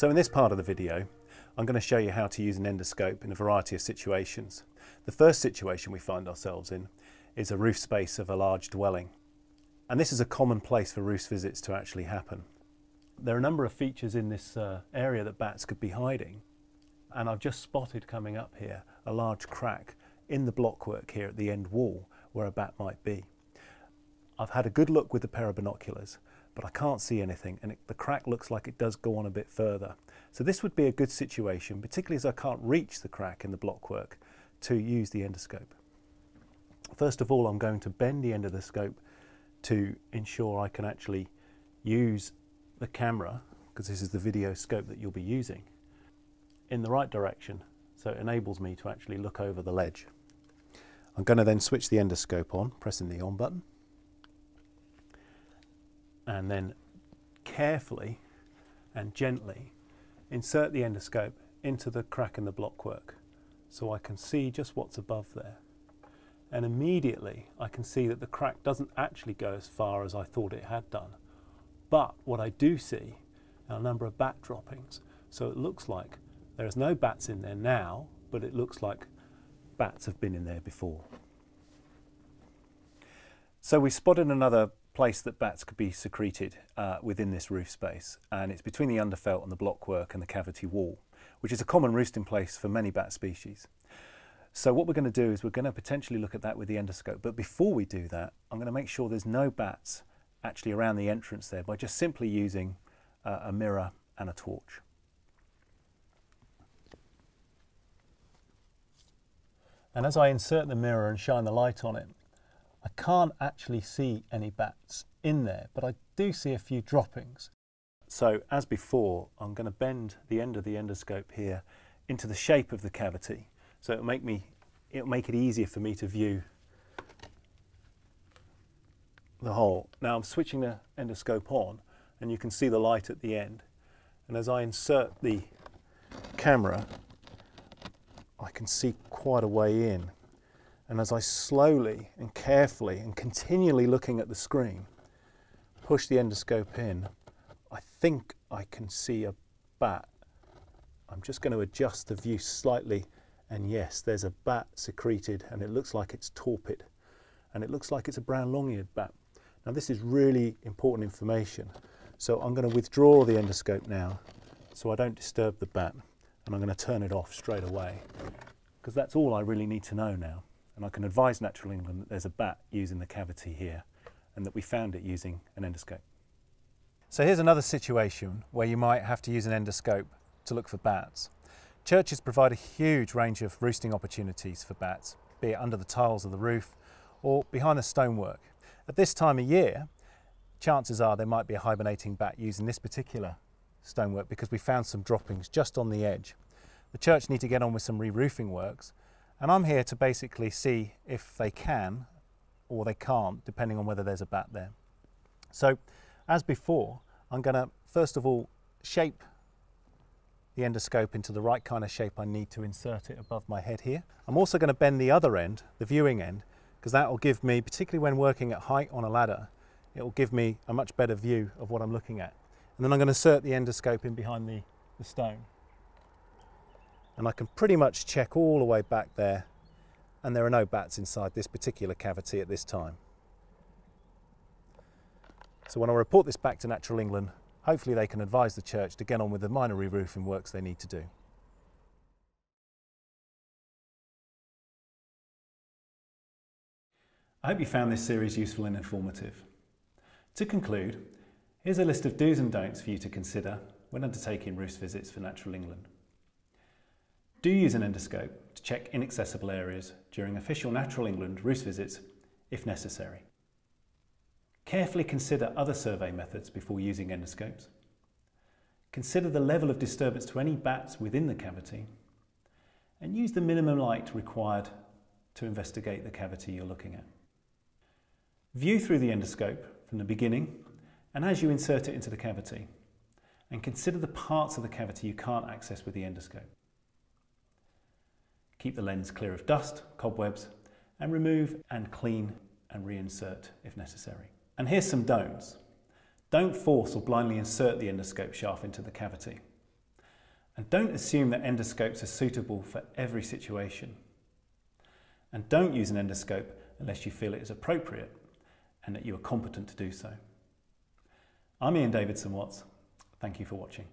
So in this part of the video, I'm going to show you how to use an endoscope in a variety of situations. The first situation we find ourselves in is a roof space of a large dwelling. And this is a common place for roost visits to actually happen. There are a number of features in this area that bats could be hiding. And I've just spotted coming up here a large crack in the blockwork here at the end wall where a bat might be. I've had a good look with the pair of binoculars, but I can't see anything, and the crack looks like it does go on a bit further. So this would be a good situation, particularly as I can't reach the crack in the blockwork, to use the endoscope. First of all, I'm going to bend the end of the scope to ensure I can actually use the camera, because this is the video scope that you'll be using, in the right direction, so it enables me to actually look over the ledge. I'm going to then switch the endoscope on, pressing the on button, and then carefully and gently insert the endoscope into the crack in the blockwork so I can see just what's above there. And immediately I can see that the crack doesn't actually go as far as I thought it had done. But what I do see are a number of bat droppings. So it looks like there's no bats in there now, but it looks like bats have been in there before. So we spotted another place that bats could be secreted within this roof space, and it's between the underfelt and the blockwork and the cavity wall, which is a common roosting place for many bat species. So what we're going to do is we're going to potentially look at that with the endoscope, but before we do that, I'm going to make sure there's no bats actually around the entrance there by just simply using a mirror and a torch. And as I insert the mirror and shine the light on it, I can't actually see any bats in there, but I do see a few droppings. So as before, I'm going to bend the end of the endoscope here into the shape of the cavity, so it'll make it easier for me to view the hole. Now I'm switching the endoscope on, and you can see the light at the end. And as I insert the camera, I can see quite a way in. And as I slowly and carefully and continually looking at the screen, push the endoscope in, I think I can see a bat. I'm just going to adjust the view slightly, and yes, there's a bat secreted, and it looks like it's torpid, and it looks like it's a brown long-eared bat. Now this is really important information, so I'm going to withdraw the endoscope now so I don't disturb the bat, and I'm going to turn it off straight away, because that's all I really need to know now. And I can advise Natural England that there's a bat using the cavity here and that we found it using an endoscope. So here's another situation where you might have to use an endoscope to look for bats. Churches provide a huge range of roosting opportunities for bats, be it under the tiles of the roof or behind the stonework. At this time of year, chances are there might be a hibernating bat using this particular stonework because we found some droppings just on the edge. The church need to get on with some re-roofing works, and I'm here to basically see if they can or they can't, depending on whether there's a bat there. So, as before, I'm going to first of all shape the endoscope into the right kind of shape I need to insert it above my head here. I'm also going to bend the other end, the viewing end, because that will give me, particularly when working at height on a ladder, it will give me a much better view of what I'm looking at. And then I'm going to insert the endoscope in behind the stone. And I can pretty much check all the way back there, and there are no bats inside this particular cavity at this time. So when I report this back to Natural England, hopefully they can advise the church to get on with the minor re-roofing works they need to do. I hope you found this series useful and informative. To conclude, here's a list of do's and don'ts for you to consider when undertaking roost visits for Natural England. Do use an endoscope to check inaccessible areas during official Natural England roost visits if necessary. Carefully consider other survey methods before using endoscopes. Consider the level of disturbance to any bats within the cavity, and use the minimum light required to investigate the cavity you're looking at. View through the endoscope from the beginning and as you insert it into the cavity, and consider the parts of the cavity you can't access with the endoscope. Keep the lens clear of dust, cobwebs, and remove and clean and reinsert if necessary. And here's some don'ts. Don't force or blindly insert the endoscope shaft into the cavity. And don't assume that endoscopes are suitable for every situation. And don't use an endoscope unless you feel it is appropriate and that you are competent to do so. I'm Ian Davidson Watts. Thank you for watching.